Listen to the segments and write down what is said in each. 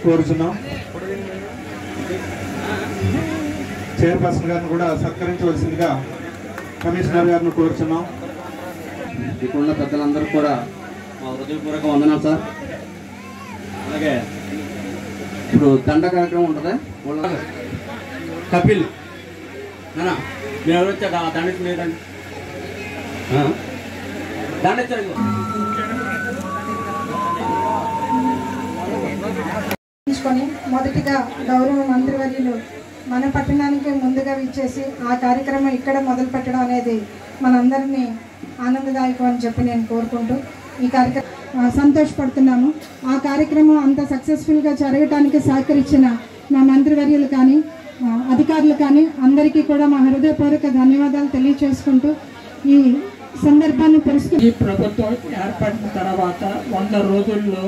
కోరుచున్నాం. చైర్పర్సన్ గారిని కూడా సత్కరించవలసిందిగా కమిషనర్ గారిని కోరుచున్నాం. ఇప్పుడున్న పెద్దలందరూ కూడా మా హృదయపూర్వక వందనాలు సార్. అలాగే ఇప్పుడు దండ కార్యక్రమం ఉంటుంది. కపిల్ మేము ఎవరు వచ్చాక దండించలేదండి, దండించారు. మొదటిగా గౌరవ మంత్రివర్యులు మన పట్టణానికి ముందుగా విచ్చేసి ఆ కార్యక్రమం ఇక్కడ మొదలు పెట్టడం అనేది మనందరినీ ఆనందదాయకం అని చెప్పి నేను కోరుకుంటూ ఈ కార్యక్రమం సంతోషపడుతున్నాము. ఆ కార్యక్రమం అంత సక్సెస్ఫుల్గా జరగటానికి సహకరించిన మా మంత్రివర్యులు కానీ అధికారులు కానీ అందరికీ కూడా మా హృదయపూర్వక ధన్యవాదాలు తెలియచేసుకుంటూ ఈ సందర్భాన్ని ఈ ప్రభుత్వం ఏర్పడిన తర్వాత 100 రోజుల్లో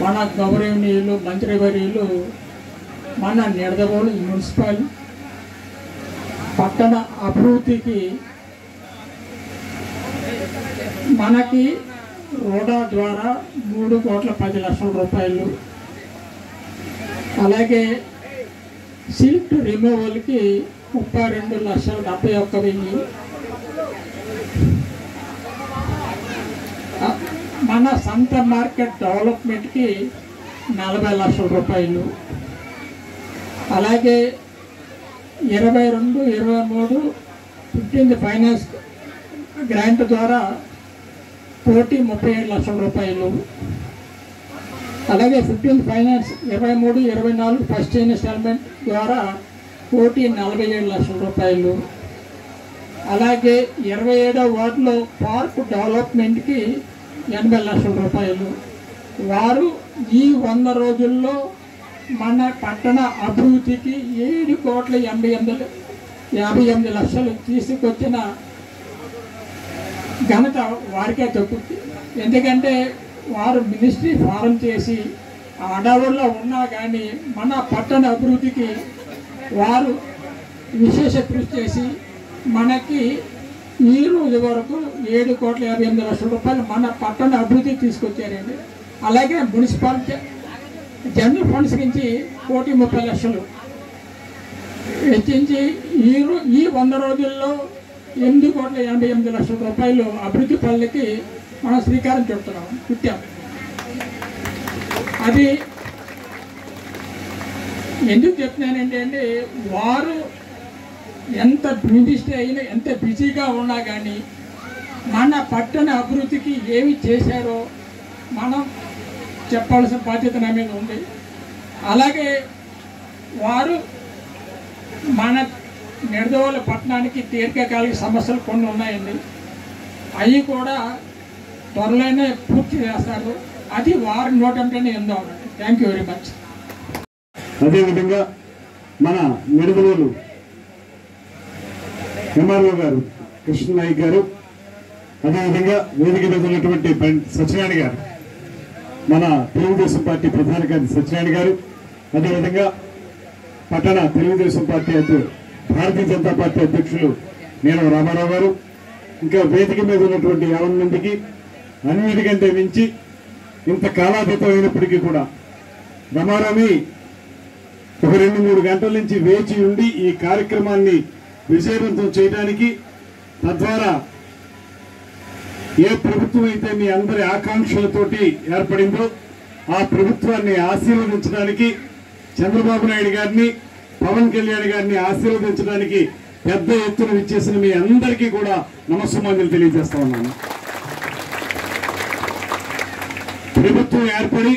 మన గౌరవనీయులు మంత్రివర్యులు మన నిడదవోలు మున్సిపల్ పట్టణ అభివృద్ధికి మనకి రోడా ద్వారా 3,10,00,000 రూపాయలు, అలాగే సీట్ రిమూవల్కి 32,71,000, మన సంత మార్కెట్ డెవలప్మెంట్కి 40,00,000 రూపాయలు, అలాగే 22-23 15th ఫైనాన్స్ గ్రాంట్ ద్వారా 37,00,000 రూపాయలు, అలాగే 15th ఫైనాన్స్ 23-24 ఫస్ట్ ఇన్స్టాల్మెంట్ ద్వారా 1,47,00,000 రూపాయలు, అలాగే 27వ వార్డులో పార్క్ డెవలప్మెంట్కి 80,00,000 రూపాయలు. వారు ఈ 100 రోజుల్లో మన పట్టణ అభివృద్ధికి 7,88,58,00,000 తీసుకొచ్చిన ఘనత వారికే దక్కుతుంది. ఎందుకంటే వారు మినిస్ట్రీ ఫారం చేసి అడవుల్లో ఉన్నా కానీ మన పట్టణ అభివృద్ధికి వారు విశేష కృషి చేసి మనకి ఈ రోజు వరకు 7,58,00,000 రూపాయలు మన పట్టణ అభివృద్ధి తీసుకొచ్చారండి. అలాగే మున్సిపాలిటీ జనరల్ ఫండ్స్ నుంచి 1,30,00,000 వెచ్చించి ఈ 100 రోజుల్లో 8,88,00,000 రూపాయలు అభివృద్ధి పనులకి మనం శ్రీకారం చుట్టాం. అది ఎందుకు చెప్తున్నానంటే అండి, వారు ఎంత మినిస్ట్రీ అయినా ఎంత బిజీగా ఉన్నా కానీ మన పట్టణ అభివృద్ధికి ఏమి చేశారో మనం చెప్పాల్సిన బాధ్యత నా మీద ఉంది. అలాగే వారు మన నిడదవోలు పట్టణానికి దీర్ఘకాలిక సమస్యలు కొన్ని ఉన్నాయండి, అవి కూడా త్వరలోనే పూర్తి చేస్తారు. అది వారి నోటంటేనే ఎంతో ఉందండి. Thank you very much. అదేవిధంగా మన నిడదవోలు ఎంఆర్ఓ గారు కృష్ణనాయక్ గారు, అదేవిధంగా వేదిక మీద ఉన్నటువంటి సత్యనారాయణ గారు, మన తెలుగుదేశం పార్టీ ప్రధాన కార్యదర్శి సత్యనారాయణ గారు, అదేవిధంగా పట్టణ తెలుగుదేశం పార్టీ భారతీయ జనతా పార్టీ అధ్యక్షులు నేను రామారావు గారు, ఇంకా వేదిక మీద ఉన్నటువంటి 50 మందికి అన్నిటికంటే మించి ఇంత కాలాతీతం అయినప్పటికీ కూడా రమారామి ఒక 2-3 గంటల నుంచి వేచి ఉండి ఈ కార్యక్రమాన్ని విజయవంతం చేయడానికి, తద్వారా ఏ ప్రభుత్వం అయితే మీ అందరి ఆకాంక్షలతోటి ఏర్పడిందో ఆ ప్రభుత్వాన్ని ఆశీర్వదించడానికి, చంద్రబాబు నాయుడు గారిని పవన్ కళ్యాణ్ గారిని ఆశీర్వదించడానికి పెద్ద ఎత్తున విచ్చేసిన మీ అందరికీ కూడా నమస్సుమాంజలు తెలియజేస్తా ఉన్నాను. ప్రభుత్వం ఏర్పడి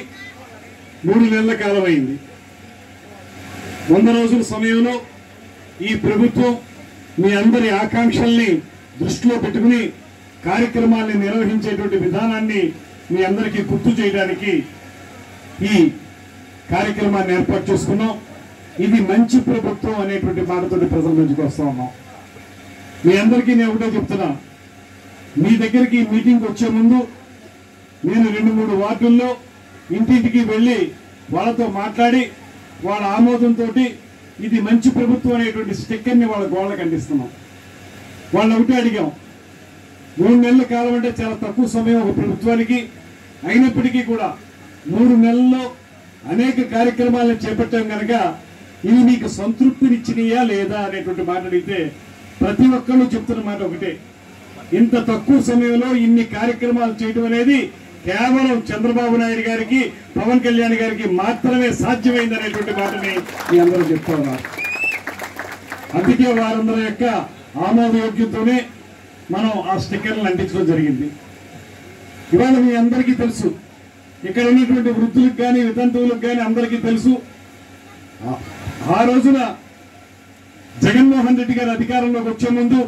3 నెలల కాలం అయింది. 100 రోజుల సమయంలో ఈ ప్రభుత్వం మీ అందరి ఆకాంక్షల్ని దృష్టిలో పెట్టుకుని కార్యక్రమాన్ని నిర్వహించేటువంటి విధానాన్ని మీ అందరికీ గుర్తు చేయడానికి ఈ కార్యక్రమాన్ని ఏర్పాటు చేసుకున్నాం. ఇది మంచి ప్రభుత్వం అనేటువంటి మాటతో ప్రజల నుంచికి వస్తా ఉన్నాం. మీ అందరికీ నేను ఒకటే చెప్తున్నా, మీ దగ్గరికి మీటింగ్ వచ్చే ముందు నేను 2-3 వార్డుల్లో ఇంటింటికి వెళ్ళి వాళ్ళతో మాట్లాడి వాళ్ళ ఆమోదంతో ఇది మంచి ప్రభుత్వం అనేటువంటి స్టిక్కర్ని వాళ్ళ గోళ్ళకి అందిస్తున్నాం. వాళ్ళు ఒకటి అడిగాం, 3 నెలల కాలం అంటే చాలా తక్కువ సమయం ఒక ప్రభుత్వానికి. అయినప్పటికీ కూడా 3 నెలల్లో అనేక కార్యక్రమాలను చేపట్టాం కనుక ఇవి మీకు సంతృప్తినిచ్చినాయా లేదా అనేటువంటి మాట అడిగితే ప్రతి ఒక్కళ్ళు చెప్తున్న మాట ఒకటే, ఇంత తక్కువ సమయంలో ఇన్ని కార్యక్రమాలు చేయడం అనేది కేవలం చంద్రబాబు నాయుడు గారికి, పవన్ కళ్యాణ్ గారికి మాత్రమే సాధ్యమైంది అనేటువంటి మాటని మీ అందరూ చెప్తా ఉన్నారు. అందుకే వారందరి యొక్క ఆమోదయోగ్యంతోనే మనం ఆ స్టిక్కర్లను అంటించడం జరిగింది. ఇవాళ మీ అందరికీ తెలుసు, ఇక్కడ ఉన్నటువంటి వృద్ధులకు కానీ వితంతువులకు కానీ అందరికీ తెలుసు, ఆ రోజున జగన్మోహన్ రెడ్డి గారు అధికారంలోకి వచ్చే ముందు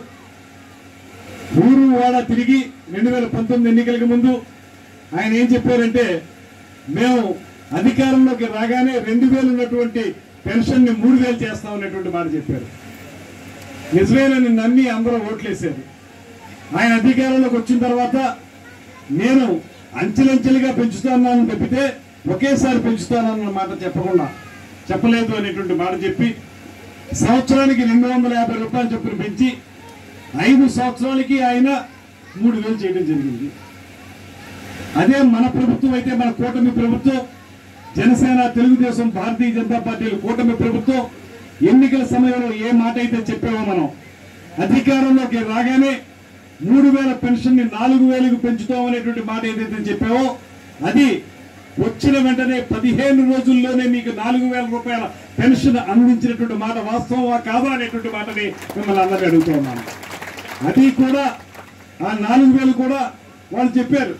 ఊరు వాడ తిరిగి 2019 ఎన్నికలకు ముందు ఆయన ఏం చెప్పారంటే, మేము అధికారంలోకి రాగానే 2000 ఉన్నటువంటి పెన్షన్ ని 3000 చేస్తామనేటువంటి మాట చెప్పారు. నిజమేనని నమ్మి అందరూ ఓట్లేశారు. ఆయన అధికారంలోకి వచ్చిన తర్వాత నేను అంచెలంచెలుగా పెంచుతానని తప్పితే ఒకేసారి పెంచుతానన్న మాట చెప్పలేదు అనేటువంటి మాట చెప్పి సంవత్సరానికి 250 రూపాయలు చొప్పున పెంచి 5 సంవత్సరాలకి ఆయన 3000 చేయడం జరిగింది. అదే మన ప్రభుత్వం అయితే, మన కూటమి ప్రభుత్వం, జనసేన, తెలుగుదేశం, భారతీయ జనతా పార్టీలు కూటమి ప్రభుత్వం ఎన్నికల సమయంలో ఏ మాట అయితే చెప్పామో మనం అధికారంలోకి రాగానే 3000 పెన్షన్ ని 4000కు పెంచుతామనేటువంటి మాట ఏదైతే చెప్పామో అది వచ్చిన వెంటనే 15 రోజుల్లోనే మీకు 4000 రూపాయల పెన్షన్ అందించినటువంటి మాట వాస్తవమా కాదా అనేటువంటి మాటని మిమ్మల్ని అందరినీ అడుగుతూ ఉన్నాను. అది కూడా ఆ 4000 కూడా వాళ్ళు చెప్పారు,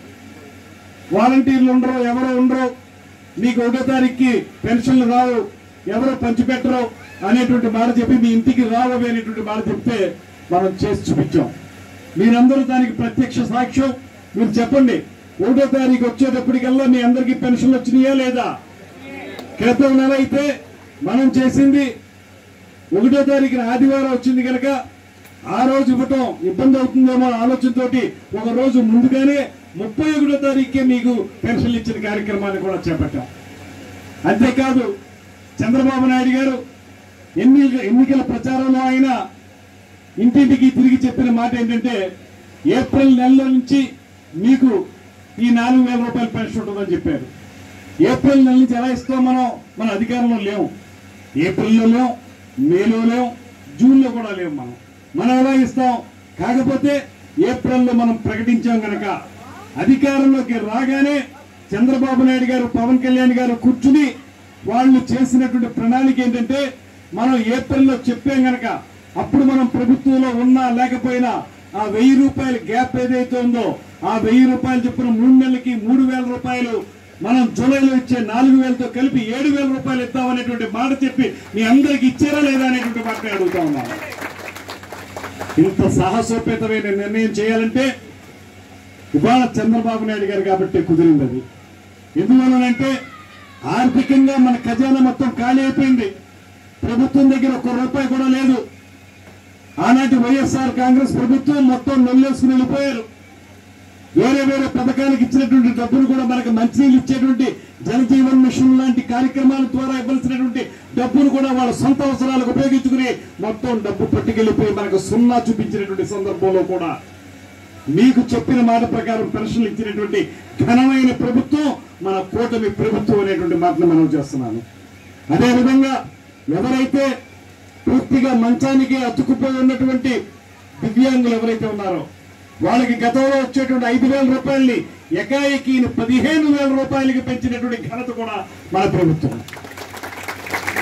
వాలంటీర్లు ఉండరు, ఎవరో ఉండరు, మీకు 1వ తారీఖుకి పెన్షన్లు రావు, ఎవరో పంచిపెట్టరు అనేటువంటి మాట చెప్పి మీ ఇంటికి రావవి అనేటువంటి మాట చెప్తే మనం చేసి చూపించాం. మీరందరూ దానికి ప్రత్యక్ష సాక్ష్యం. మీరు చెప్పండి, 1వ తారీఖు వచ్చేటప్పటికల్లా మీ అందరికీ పెన్షన్లు వచ్చినాయా లేదా? క్రితం నెల అయితే మనం చేసింది 1వ తారీఖున ఆదివారం వచ్చింది కనుక ఆ రోజు ఇవ్వటం ఇబ్బంది అవుతుందేమో ఆలోచనతో ఒక రోజు ముందుగానే 31వ తారీఖుకే మీకు పెన్షన్లు ఇచ్చిన కార్యక్రమాన్ని కూడా చేపట్టాం. అంతేకాదు చంద్రబాబు నాయుడు గారు ఎన్నికల ప్రచారంలో ఆయన ఇంటింటికి తిరిగి చెప్పిన మాట ఏంటంటే, ఏప్రిల్ నెలలో నుంచి మీకు ఈ 4000 రూపాయల పెన్షన్ ఉంటుందని చెప్పారు. ఏప్రిల్ నెల నుంచి ఎలా ఇస్తాం? మన అధికారంలో లేవు. ఏప్రిల్లో లేవు, మేలో లేవు, జూన్లో కూడా లేవు. మనం ఎలా ఇస్తాం? కాకపోతే ఏప్రిల్లో మనం ప్రకటించాం కనుక అధికారంలోకి రాగానే చంద్రబాబు నాయుడు గారు, పవన్ కళ్యాణ్ గారు కూర్చుని వాళ్ళు చేసినటువంటి ప్రణాళిక ఏంటంటే, మనం ఏప్రిల్లో చెప్పాం కనుక అప్పుడు మనం ప్రభుత్వంలో ఉన్నా లేకపోయినా ఆ 1000 రూపాయల గ్యాప్ ఏదైతే ఉందో ఆ 1000 రూపాయలు చొప్పున 3 నెలలకి 3000 రూపాయలు మనం జూలైలో ఇచ్చే 4000తో కలిపి 7000 రూపాయలు ఇద్దామనేటువంటి మాట చెప్పి మీ అందరికి ఇచ్చారా లేదా అనేటువంటి మాట అడుగుతా ఉన్నాను. ఇంత సాహసోపేతమైన నిర్ణయం చేయాలంటే ఇవాళ చంద్రబాబు నాయుడు గారు కాబట్టి కుదిరింది. అది ఎందువలనంటే ఆర్థికంగా మన ఖజానా మొత్తం ఖాళీ అయిపోయింది. ప్రభుత్వం దగ్గర 1 రూపాయి కూడా లేదు. ఆనాటి వైఎస్ఆర్ కాంగ్రెస్ ప్రభుత్వం మొత్తం నొల్లేసుకుని వెళ్ళిపోయారు. వేరే పథకాలకు ఇచ్చినటువంటి డబ్బులు కూడా మనకు మంచినీళ్ళు ఇచ్చేటువంటి జలజీవన్ మిషన్ లాంటి కార్యక్రమాల ద్వారా ఇవ్వాల్సినటువంటి డబ్బులు కూడా వాళ్ళ సొంత అవసరాలకు ఉపయోగించుకుని మొత్తం డబ్బు పట్టుకెళ్లిపోయి మనకు సున్నా చూపించినటువంటి సందర్భంలో కూడా మీకు చెప్పిన మాట ప్రకారం పెన్షన్లు ఇచ్చినటువంటి ఘనమైన ప్రభుత్వం మన కూటమి ప్రభుత్వం అనేటువంటి మాటను మనం చేస్తున్నాను. అదేవిధంగా ఎవరైతే పూర్తిగా మంచానికి అతుక్కుపోయి ఉన్నటువంటి దివ్యాంగులు ఎవరైతే ఉన్నారో వాళ్ళకి గతంలో వచ్చేటువంటి 5000 రూపాయల్ని ఎకాయికి 15000 రూపాయలకి పెంచినటువంటి ఘనత కూడా మన ప్రభుత్వం.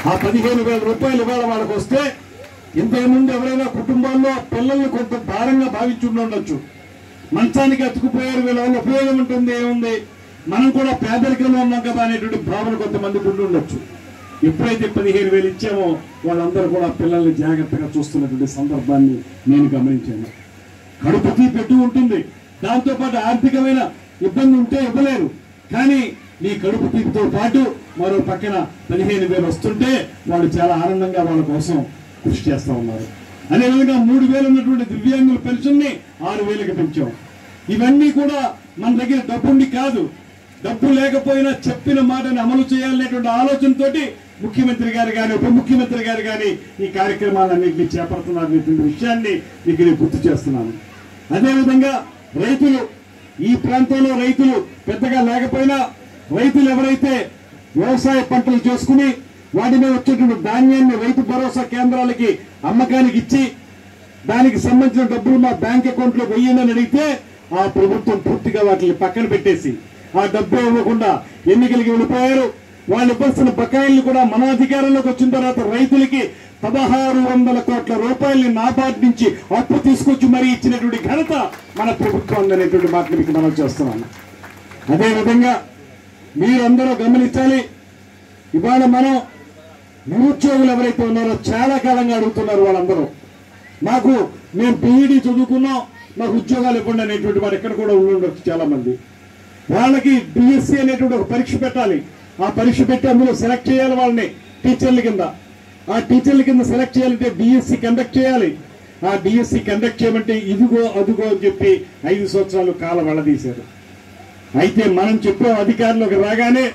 ఆ 15000 రూపాయలు ఇవాళ వాళ్ళకి వస్తే ఇంతకుముందు ఎవరైనా కుటుంబాల్లో పిల్లల్ని కొంత భారంగా భావించి ఉండొచ్చు. మంచానికి అతుకుపోయారు, వీళ్ళ వల్ల ఉపయోగం ఉంటుంది, ఏముంది, మనం కూడా పేదరికంలో ఉన్నాం కదా అనేటువంటి భావన కొంతమందికి ఉండి ఉండొచ్చు. ఎప్పుడైతే 15000 ఇచ్చామో వాళ్ళందరూ కూడా పిల్లల్ని జాగ్రత్తగా చూస్తున్నటువంటి సందర్భాన్ని నేను గమనించాను. కడుపు తీపెట్టు ఉంటుంది, దాంతోపాటు ఆర్థికమైన ఇబ్బంది ఉంటే ఇవ్వలేరు. కానీ నీ కడుపు తీపితో పాటు మరో పక్కన 15000 వస్తుంటే వాళ్ళు చాలా ఆనందంగా వాళ్ళ కోసం కృషి చేస్తూ ఉన్నారు. అదేవిధంగా 3000 ఉన్నటువంటి దివ్యాంగుల పెన్షన్ ని 6000కి పెంచాం. ఇవన్నీ కూడా మన దగ్గర డబ్బుండి కాదు, డబ్బు లేకపోయినా చెప్పిన మాటని అమలు చేయాలనేటువంటి ఆలోచనతోటి ముఖ్యమంత్రి గారు కానీ ఉప ముఖ్యమంత్రి గారు కానీ ఈ కార్యక్రమాలన్నింటినీ చేపడుతున్నారు విషయాన్ని మీకు నేను గుర్తు చేస్తున్నాను. అదేవిధంగా రైతులు, ఈ ప్రాంతంలో రైతులు పెద్దగా లేకపోయినా రైతులు ఎవరైతే వ్యవసాయ పంటలు చేసుకుని వాటి మీద వచ్చేటువంటి ధాన్యాన్ని రైతు భరోసా కేంద్రాలకి అమ్మకానికి ఇచ్చి దానికి సంబంధించిన డబ్బులు మా బ్యాంక్ అకౌంట్లో వెయ్యని అడిగితే ఆ ప్రభుత్వం పూర్తిగా వాటిని పక్కన పెట్టేసి ఆ డబ్బు ఇవ్వకుండా ఎన్నికలకి వెళ్ళిపోయారు. వాళ్ళు ఇవ్వాల్సిన బకాయిల్ని కూడా మన అధికారంలోకి వచ్చిన తర్వాత రైతులకి 1600 కోట్ల రూపాయలని నాబార్డ్ నుంచి అప్పు తీసుకొచ్చి మరీ ఇచ్చినటువంటి ఘనత మన ప్రభుత్వం అనేటువంటి మాటను మీకు మనం చేస్తున్నాను. అదేవిధంగా మీరందరూ గమనించాలి, ఇవాళ మనం నిరుద్యోగులు ఎవరైతే ఉన్నారో చాలా కాలంగా అడుగుతున్నారు వాళ్ళందరూ, మేము బీఈడీ చదువుకున్నాం, మాకు ఉద్యోగాలు ఇవ్వండి అనేటువంటి వారు ఎక్కడ కూడా ఉండొచ్చు చాలా మంది. వాళ్ళకి డిఎస్సి అనేటువంటి ఒక పరీక్ష పెట్టాలి. ఆ పరీక్ష పెట్టి అందులో సెలెక్ట్ చేయాలి వాళ్ళని టీచర్ల కింద. ఆ టీచర్ల కింద సెలెక్ట్ చేయాలంటే డిఎస్సి కండక్ట్ చేయాలి. ఆ డిఎస్సి కండక్ట్ చేయమంటే ఇదిగో అదుగో అని చెప్పి 5 సంవత్సరాలు కాలం వెళ్ళదీశారు. అయితే మనం చెప్పే అధికారంలోకి రాగానే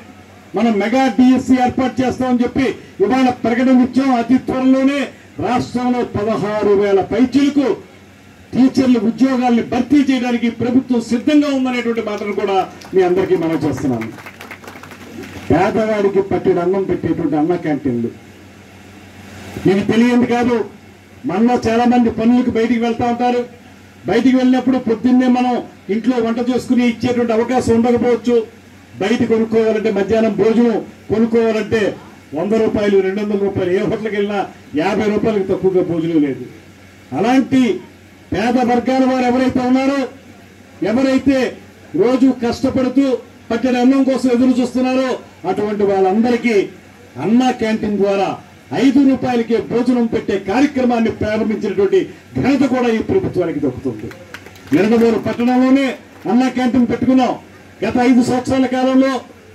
మనం మెగా డిఎస్సి ఏర్పాటు చేస్తామని చెప్పి ఇవాళ ప్రకటన ఇచ్చాం. అతి త్వరలోనే రాష్ట్రంలో 16,000 పైచీలకు టీచర్ల ఉద్యోగాల్ని భర్తీ చేయడానికి ప్రభుత్వం సిద్ధంగా ఉందనేటువంటి మాటను కూడా మీ అందరికీ మనం చేస్తున్నాను. పేదవాడికి పట్టిన అన్నం పెట్టేటువంటి అన్న క్యాంటీన్లు మీకు తెలియంది కాదు. మనలో చాలా మంది పనులకు బయటికి వెళ్తా ఉంటారు. బయటికి వెళ్ళినప్పుడు పొద్దున్నే మనం ఇంట్లో వంట చేసుకుని ఇచ్చేటువంటి అవకాశం ఉండకపోవచ్చు. బయట కొనుక్కోవాలంటే మధ్యాహ్నం భోజనం కొనుక్కోవాలంటే 100 రూపాయలు 200 రూపాయలు, ఏ హోటల్కి వెళ్ళినా 50 రూపాయలకు తక్కువగా భోజనం లేదు. అలాంటి పేద వర్గాల వారు ఎవరైతే ఉన్నారో, ఎవరైతే రోజు కష్టపడుతూ పట్టిన అన్నం కోసం ఎదురు చూస్తున్నారో అటువంటి వాళ్ళందరికీ అన్నా క్యాంటీన్ ద్వారా 5 రూపాయలకే భోజనం పెట్టే కార్యక్రమాన్ని ప్రారంభించినటువంటి ఘనత కూడా ఈ ప్రభుత్వానికి దక్కుతుంది. నిడదవోలు పట్టణంలోనే అన్నా క్యాంటీన్ పెట్టుకున్నాం. గత 5 సంవత్సరాల కాలంలో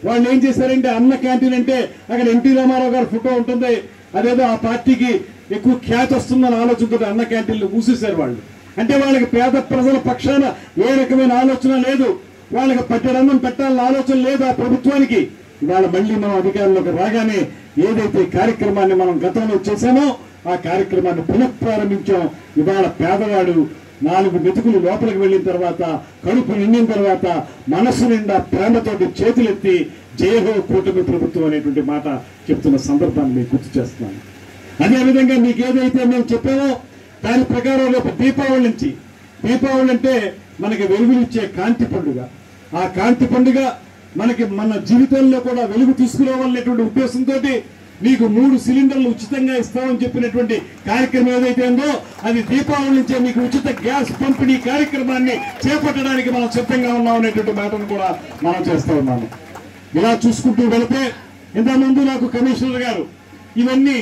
వాళ్ళు ఏం చేశారంటే, అన్న క్యాంటీన్ అంటే అక్కడ ఎన్టీ రామారావు గారి ఫోటో ఉంటుంది, అదేదో ఆ పార్టీకి ఎక్కువ ఖ్యాతి వస్తుందని ఆలోచనతో అన్న క్యాంటీన్లు మూసేశారు వాళ్ళు. అంటే వాళ్ళకి పేద ప్రజల పక్షాన ఏ రకమైన ఆలోచన లేదు, వాళ్ళకి పట్టెడన్నం పెట్టాలన్న ఆలోచన లేదు ఆ ప్రభుత్వానికి. ఇవాళ మళ్ళీ మనం అధికారంలోకి రాగానే ఏదైతే కార్యక్రమాన్ని మనం గతంలో చేశామో ఆ కార్యక్రమాన్ని పునఃప్రారంభించాం. ఇవాళ పేదవాడు 4 మెతుకులు లోపలికి వెళ్ళిన తర్వాత, కడుపు నిండిన తర్వాత మనసు నిండా ప్రేమతోటి చేతులెత్తి జయహో కూటమి ప్రభుత్వం అనేటువంటి మాట చెప్తున్న సందర్భాన్ని మీకు గుర్తు చేస్తున్నాను. అదేవిధంగా మీకు ఏదైతే మేము చెప్పామో దాని ప్రకారం రేపు దీపావళి నుంచి, దీపావళి అంటే మనకి వెలుగునిచ్చే కాంతి పండుగ. ఆ కాంతి పండుగ మనకి మన జీవితంలో కూడా వెలుగు తీసుకురావాలనేటువంటి ఉద్దేశంతో మీకు 3 సిలిండర్లు ఉచితంగా ఇస్తామని చెప్పినటువంటి కార్యక్రమం ఏదైతే ఉందో అది దీపావళి నుంచే మీకు ఉచిత గ్యాస్ పంపిణీ కార్యక్రమాన్ని చేపట్టడానికి మనం సిద్ధంగా ఉన్నాం అనేటువంటి మాటను కూడా మనం చేస్తా ఉన్నాము. ఇలా చూసుకుంటూ వెళితే ఇంతకుముందు నాకు కమిషనర్ గారు ఇవన్నీ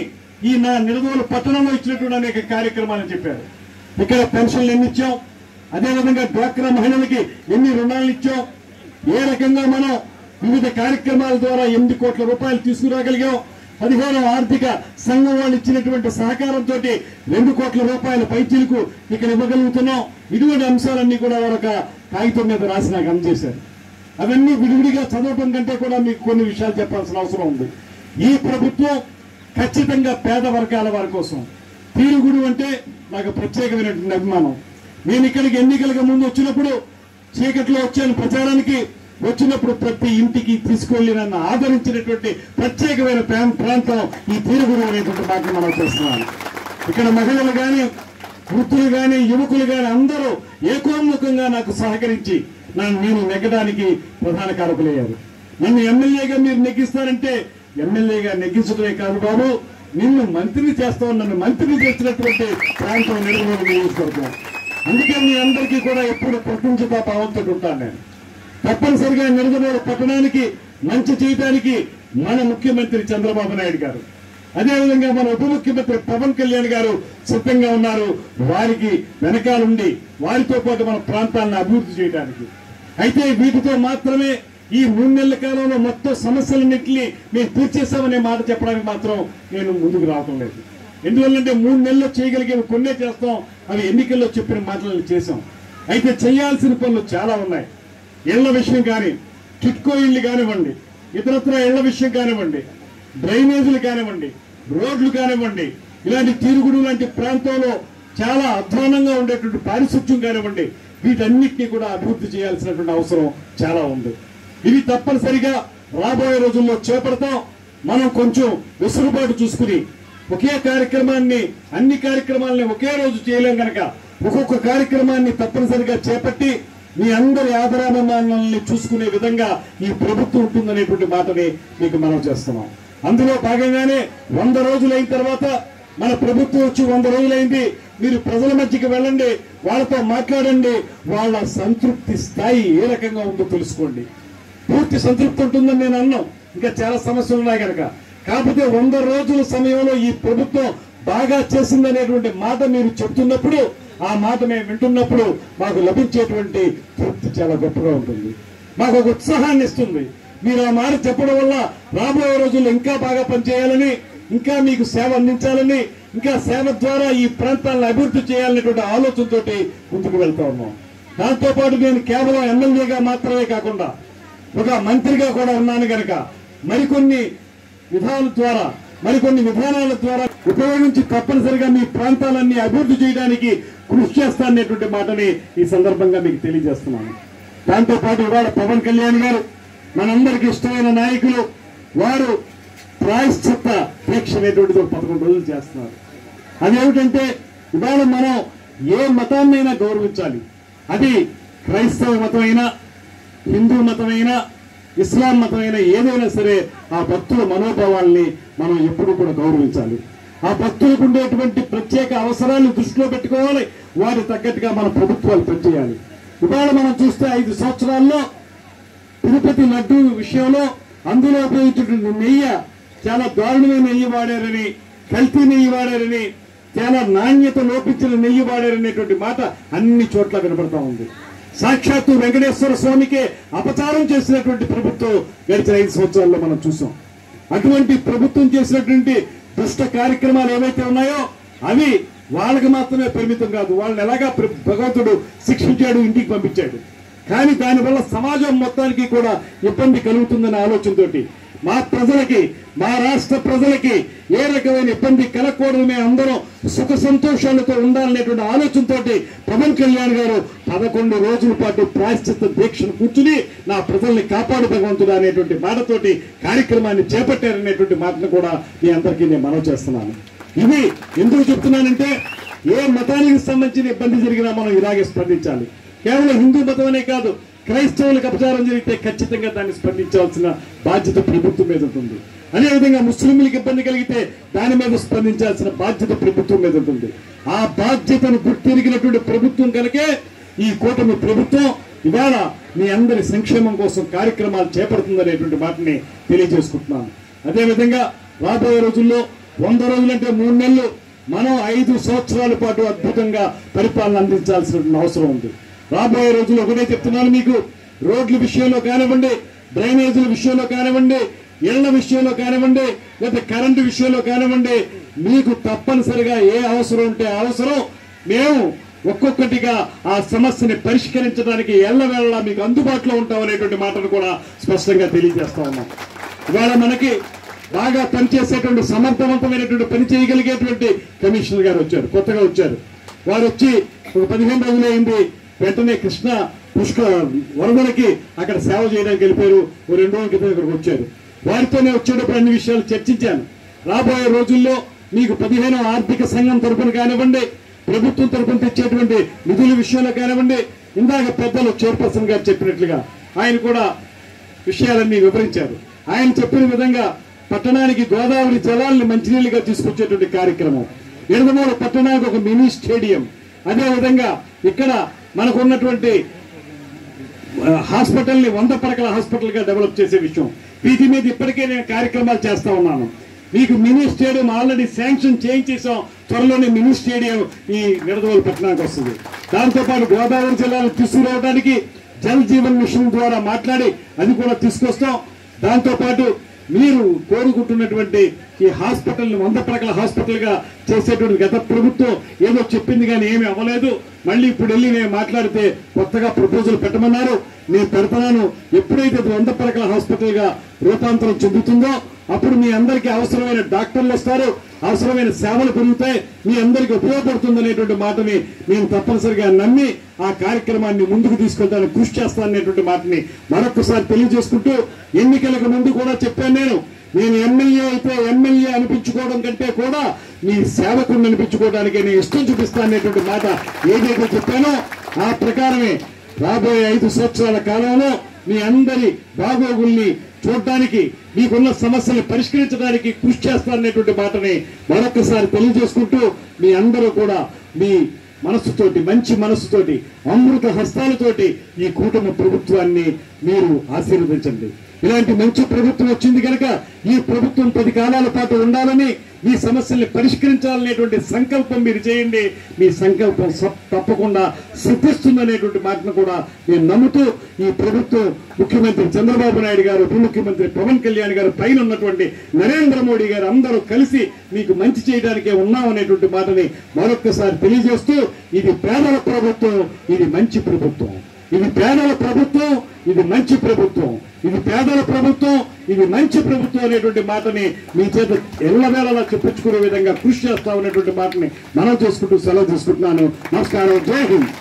ఈ నిడదవోలు పట్టణంలో ఇచ్చినటువంటి అనేక కార్యక్రమాలు చెప్పారు. ఇక్కడ పెన్షన్లు ఎన్ని ఇచ్చాం, అదేవిధంగా డ్వాక్రా మహిళలకి ఎన్ని రుణాలు ఇచ్చాం, ఏ రకంగా మనం వివిధ కార్యక్రమాల ద్వారా 8 కోట్ల రూపాయలు తీసుకురాగలిగాం. 15వ ఆర్థిక సంఘం వాళ్ళు ఇచ్చినటువంటి సహకారంతో 2 కోట్ల రూపాయల పైచీలకు ఇక్కడ ఇవ్వగలుగుతున్నాం. ఇటువంటి అంశాలన్నీ కూడా ఒక కాగితం మీద రాసి నాకు అందజేశారు. అవన్నీ విడివిడిగా చదవటం కంటే కూడా మీకు కొన్ని విషయాలు చెప్పాల్సిన అవసరం ఉంది. ఈ ప్రభుత్వం ఖచ్చితంగా పేద వర్గాల వారి కోసం, తీరుగుడు అంటే నాకు ప్రత్యేకమైనటువంటి అభిమానం. నేను ఇక్కడికి ఎన్నికలకు ముందు వచ్చినప్పుడు చీకట్లో వచ్చాను ప్రచారానికి. వచ్చినప్పుడు ప్రతి ఇంటికి తీసుకెళ్లి నన్ను ఆదరించినటువంటి ప్రత్యేకమైన ప్రాంతం ఈ తీరుగుడు అనేటువంటి మాటను మనం చేస్తున్నాను. ఇక్కడ మహిళలు కానీ, వృద్ధులు కానీ, యువకులు కానీ అందరూ ఏకోన్ముఖంగా నాకు సహకరించి నేను నెగ్గడానికి ప్రధాన కారకులయ్యారు. నన్ను ఎమ్మెల్యేగా మీరు నెగ్గిస్తారంటే ఎమ్మెల్యేగా నెగ్గించడమే కాదు బాబు, నిన్ను మంత్రిని చేస్తామని నన్ను మంత్రిని చేసినటువంటి ప్రాంతం నిడదవోలు నియోజకవర్గం. అందుకే మీ అందరికీ కూడా ఎప్పుడు కృతజ్ఞతా భావంతో ఉంటాను. నేను తప్పనిసరిగా నిడదవోలు పట్టణానికి మంచి చేయడానికి మన ముఖ్యమంత్రి చంద్రబాబు నాయుడు గారు, అదేవిధంగా మన ఉప ముఖ్యమంత్రి పవన్ కళ్యాణ్ గారు సిద్ధంగా ఉన్నారు. వారికి వెనకాలండి వారితో పాటు మన ప్రాంతాలను అభివృద్ధి చేయడానికి. అయితే వీటితో మాత్రమే ఈ 3 నెలల కాలంలో మొత్తం సమస్యలన్నింటినీ మేము తీర్చేస్తామనే మాట చెప్పడానికి మాత్రం నేను ముందుకు రావటం లేదు. ఎందువల్లంటే 3 నెలల్లో చేయగలిగేవి కొన్నే చేస్తాం, అవి ఎన్నికల్లో చెప్పిన మాటలను చేశాం. అయితే చేయాల్సిన పనులు చాలా ఉన్నాయి. ఇళ్ల విషయం కానీ, టిట్కో ఇళ్ళు కానివ్వండి, ఇతరత్ర ఇళ్ల విషయం కానివ్వండి, డ్రైనేజీలు కానివ్వండి, రోడ్లు కానివ్వండి, ఇలాంటి తిరుగుడు లాంటి ప్రాంతంలో చాలా అధ్వానంగా ఉండేటువంటి పారిశుధ్యం కానివ్వండి, వీటన్నిటినీ కూడా అభివృద్ధి చేయాల్సినటువంటి అవసరం చాలా ఉంది. ఇవి తప్పనిసరిగా రాబోయే రోజుల్లో చేపడతాం. మనం కొంచెం వెసులుబాటు చూసుకుని ఒకే కార్యక్రమాన్ని, అన్ని కార్యక్రమాలని ఒకే రోజు చేయలేం కనుక ఒక్కొక్క కార్యక్రమాన్ని తప్పనిసరిగా చేపట్టి మీ అందరి ఆదరాభిమానాలని చూసుకునే విధంగా ఈ ప్రభుత్వం ఉంటుందనేటువంటి మాటని మీకు మనం చేస్తున్నాం. అందులో భాగంగానే 100 రోజులైన తర్వాత మన ప్రభుత్వం వచ్చి 100 రోజులైంది. మీరు ప్రజల మధ్యకి వెళ్ళండి, వాళ్ళతో మాట్లాడండి, వాళ్ళ సంతృప్తి స్థాయి ఏ రకంగా ఉందో తెలుసుకోండి. పూర్తి సంతృప్తి ఉంటుందని నేను అన్నాం, ఇంకా చాలా సమస్యలు ఉన్నాయి కనుక. కాకపోతే 100 రోజుల సమయంలో ఈ ప్రభుత్వం బాగా చేసిందనేటువంటి మాట మీరు చెప్తున్నప్పుడు, ఆ మాట మేము వింటున్నప్పుడు మాకు లభించేటువంటి తృప్తి చాలా గొప్పగా ఉంటుంది, మాకు ఒక ఉత్సాహాన్ని ఇస్తుంది. మీరు ఆ మాట చెప్పడం వల్ల రాబోయే రోజుల్లో ఇంకా బాగా పనిచేయాలని, ఇంకా మీకు సేవ అందించాలని, ఇంకా సేవ ద్వారా ఈ ప్రాంతాలను అభివృద్ధి చేయాలనేటువంటి ఆలోచనతో ముందుకు వెళ్తా ఉన్నాం. దాంతోపాటు నేను కేవలం ఎమ్మెల్యేగా మాత్రమే కాకుండా ఒక మంత్రిగా కూడా ఉన్నాను కనుక మరికొన్ని విధానాల ద్వారా ఉపయోగించి తప్పనిసరిగా మీ ప్రాంతాలన్నీ అభివృద్ధి చేయడానికి కృషి చేస్తాననేటువంటి మాటని ఈ సందర్భంగా మీకు తెలియజేస్తున్నాను. దాంతోపాటు ఇవాళ పవన్ కళ్యాణ్ గారు మనందరికీ ఇష్టమైన నాయకులు, వారు ప్రాయశ్చిత్త దీక్ష అనేటువంటిది 11 రోజులు చేస్తున్నారు. అదేమిటంటే ఇవాళ మనం ఏ మతాన్నైనా గౌరవించాలి. అది క్రైస్తవ మతమైనా, హిందూ మతమైనా, ఇస్లాం మతమైనా, ఏదైనా సరే ఆ భక్తుల మనోభావాల్ని మనం ఎప్పుడు కూడా గౌరవించాలి. ఆ భక్తులకు ఉండేటువంటి ప్రత్యేక అవసరాలను దృష్టిలో పెట్టుకోవాలి. వాటి తగ్గట్టుగా మన ప్రభుత్వాలు పనిచేయాలి. ఇవాళ మనం చూస్తే 5 సంవత్సరాల్లో తిరుపతి లడ్డూ విషయంలో అందులో ఉపయోగించేటువంటి నెయ్యి చాలా దారుణమైన నెయ్యి వాడారని, కల్తీ నెయ్యి వాడారని, చాలా నాణ్యత లోపించిన నెయ్యి వాడారనేటువంటి మాట అన్ని చోట్ల వినపడతా ఉంది. సాక్షాత్తు వెంకటేశ్వర స్వామికే అపచారం చేసినటువంటి ప్రభుత్వం గడిచిన 5 సంవత్సరాల్లో మనం చూసాం. అటువంటి ప్రభుత్వం చేసినటువంటి దుష్ట కార్యక్రమాలు ఏవైతే ఉన్నాయో అవి వాళ్ళకి మాత్రమే పరిమితం కాదు. వాళ్ళని ఎలాగా భగవంతుడు శిక్షించాడు, ఇంటికి పంపించాడు. కానీ దానివల్ల సమాజం మొత్తానికి కూడా ఇబ్బంది కలుగుతుందనే ఆలోచనతోటి మా ప్రజలకి, మా రాష్ట్ర ప్రజలకి ఏ రకమైన ఇబ్బంది కలగకూడదు, మేము అందరం సుఖ సంతోషాలతో ఉండాలనేటువంటి ఆలోచనతో పవన్ కళ్యాణ్ గారు 11 రోజుల పాటు ప్రాయశ్చిత్త దీక్షను కూర్చుని నా ప్రజల్ని కాపాడు భగవంతుడు అనేటువంటి మాటతోటి కార్యక్రమాన్ని చేపట్టారనేటువంటి మాటను కూడా మీ అందరికీ నేను మనవి చేస్తున్నాను. ఇది ఎందుకు చెప్తున్నానంటే ఏ మతానికి సంబంధించిన ఇబ్బంది జరిగినా మనం ఇలాగే స్పందించాలి. కేవలం హిందూ మతం అనే కాదు, క్రైస్తవులకు అపచారం జరిగితే ఖచ్చితంగా దాన్ని స్పందించాల్సిన బాధ్యత ప్రభుత్వం మీద ఉంటుంది. అదేవిధంగా ముస్లింలకు ఇబ్బంది కలిగితే దాని మీద స్పందించాల్సిన బాధ్యత ప్రభుత్వం మీద ఉంటుంది. ఆ బాధ్యతను గుర్తిరిగినటువంటి ప్రభుత్వం కనుకే ఈ కూటమి ప్రభుత్వం ఇవాళ మీ అందరి సంక్షేమం కోసం కార్యక్రమాలు చేపడుతుందనేటువంటి మాటని తెలియజేసుకుంటున్నాను. అదేవిధంగా రాబోయే రోజుల్లో 100 రోజులంటే 3 నెలలు, మనం 5 సంవత్సరాల పాటు అద్భుతంగా పరిపాలన అందించాల్సిన అవసరం ఉంది. రాబోయే రోజుల్లో ఒకటే చెప్తున్నాను మీకు, రోడ్ల విషయంలో కానివ్వండి, డ్రైనేజీల విషయంలో కానివ్వండి, ఇళ్ల విషయంలో కానివ్వండి, లేదా కరెంటు విషయంలో కానివ్వండి, మీకు తప్పనిసరిగా ఏ అవసరం ఉంటే అవసరం మేము ఒక్కొక్కటిగా ఆ సమస్యని పరిష్కరించడానికి ఎల్లవేళ మీకు అందుబాటులో ఉంటామనేటువంటి మాటను కూడా స్పష్టంగా తెలియజేస్తా ఉన్నాం. ఇవాళ మనకి బాగా పనిచేసేటువంటి సమర్థవంతమైనటువంటి పని చేయగలిగేటువంటి కమిషనర్ గారు వచ్చారు, కొత్తగా వచ్చారు. వారు వచ్చి ఒక 15 రోజులు అయింది. వెంటనే కృష్ణ వరదలకి అక్కడ సేవ చేయడానికి వెళ్ళిపోయారు. 2 రోజుల క్రితం ఇక్కడికి వచ్చారు. వారితోనే వచ్చేటప్పుడు అన్ని విషయాలు చర్చించాను. రాబోయే రోజుల్లో మీకు 15వ ఆర్థిక సంఘం తరఫున కానివ్వండి, ప్రభుత్వం తరఫున తెచ్చేటువంటి నిధుల విషయంలో కానివ్వండి, ఇందాక పెద్దలు చైర్పర్సన్ గారు చెప్పినట్లుగా ఆయన కూడా విషయాలన్నీ వివరించారు. ఆయన చెప్పిన విధంగా పట్టణానికి గోదావరి జలాల్ని మంచినీళ్ళుగా తీసుకొచ్చేటువంటి కార్యక్రమం, ఎడమూరు పట్టణానికి ఒక మినీ స్టేడియం, అదేవిధంగా ఇక్కడ మనకు ఉన్నటువంటి హాస్పిటల్ని 100 పడకల హాస్పిటల్గా డెవలప్ చేసే విషయం, వీటి మీద ఇప్పటికే నేను కార్యక్రమాలు చేస్తా ఉన్నాను. మీకు మినీ స్టేడియం ఆల్రెడీ శాంక్షన్ చేయించేసాం. త్వరలోనే మినీ స్టేడియం ఈ నిడదవోలు పట్టణానికి వస్తుంది. దాంతోపాటు గోదావరి జిల్లాను తీసుకురావడానికి జల్ జీవన్ మిషన్ ద్వారా మాట్లాడి అది కూడా తీసుకొస్తాం. దాంతోపాటు మీరు కోరుకుంటున్నటువంటి ఈ హాస్పిటల్ని 100 పడకల హాస్పిటల్గా చేసేటువంటి గత ప్రభుత్వం ఏదో చెప్పింది కానీ ఏమీ అవ్వలేదు. మళ్ళీ ఇప్పుడు వెళ్ళి నేను మాట్లాడితే కొత్తగా ప్రపోజల్ పెట్టమన్నారు. నేను పెడతాను. ఎప్పుడైతే 100 పడకల హాస్పిటల్గా రూపాంతరం చెందుతుందో అప్పుడు మీ అందరికీ అవసరమైన డాక్టర్లు వస్తారు, అవసరమైన సేవలు పెరుగుతాయి, మీ అందరికీ ఉపయోగపడుతుంది అనేటువంటి మాటని నేను తప్పనిసరిగా నమ్మి ఆ కార్యక్రమాన్ని ముందుకు తీసుకెళ్తాను, కృషి చేస్తాననేటువంటి మాటని మరొకసారి తెలియజేసుకుంటూ, ఎన్నికలకు ముందు కూడా చెప్పాను, నేను ఎమ్మెల్యే అయితే ఎమ్మెల్యే అనిపించుకోవడం కంటే కూడా మీ సేవకుడిని అనిపించుకోవడానికి నేను ఇష్టం చూపిస్తాననేటువంటి మాట ఏదైతే చెప్పానో ఆ ప్రకారమే రాబోయే 5 సంవత్సరాల కాలంలో మీ అందరి బాగోగుల్ని చూడడానికి, మీకున్న సమస్యలు పరిష్కరించడానికి కృషి చేస్తారనేటువంటి మాటని మరొకసారి తెలియజేసుకుంటూ, మీ అందరూ కూడా మీ మనస్సుతోటి, మంచి మనస్సుతోటి, అమృత హస్తాలతోటి ఈ కూటమి ప్రభుత్వాన్ని మీరు ఆశీర్వదించండి. ఇలాంటి మంచి ప్రభుత్వం వచ్చింది కనుక ఈ ప్రభుత్వం 10 కాలాల పాటు ఉండాలని, మీ సమస్యల్ని పరిష్కరించాలనేటువంటి సంకల్పం మీరు చేయండి. మీ సంకల్పం తప్పకుండా సిద్ధిస్తుందనేటువంటి మాటను కూడా నేను నమ్ముతూ, ఈ ప్రభుత్వం ముఖ్యమంత్రి చంద్రబాబు నాయుడు గారు, ఉప ముఖ్యమంత్రి పవన్ కళ్యాణ్ గారు, పైన ఉన్నటువంటి నరేంద్ర మోడీ గారు అందరూ కలిసి మీకు మంచి చేయడానికే ఉన్నామనేటువంటి మాటని మరొక్కసారి తెలియజేస్తూ, ఇది పేదల ప్రభుత్వం, ఇది మంచి ప్రభుత్వం, ఇది పేదల ప్రభుత్వం, ఇది మంచి ప్రభుత్వం, ఇది పేదల ప్రభుత్వం, ఇది మంచి ప్రభుత్వం అనేటువంటి మాటని మీ చేత ఎల్లవేళలా చెప్పించుకునే విధంగా కృషి చేస్తామనేటువంటి మాటని మనం చేసుకుంటూ సెలవు తీసుకుంటున్నాను. నమస్కారం. జై హింద్.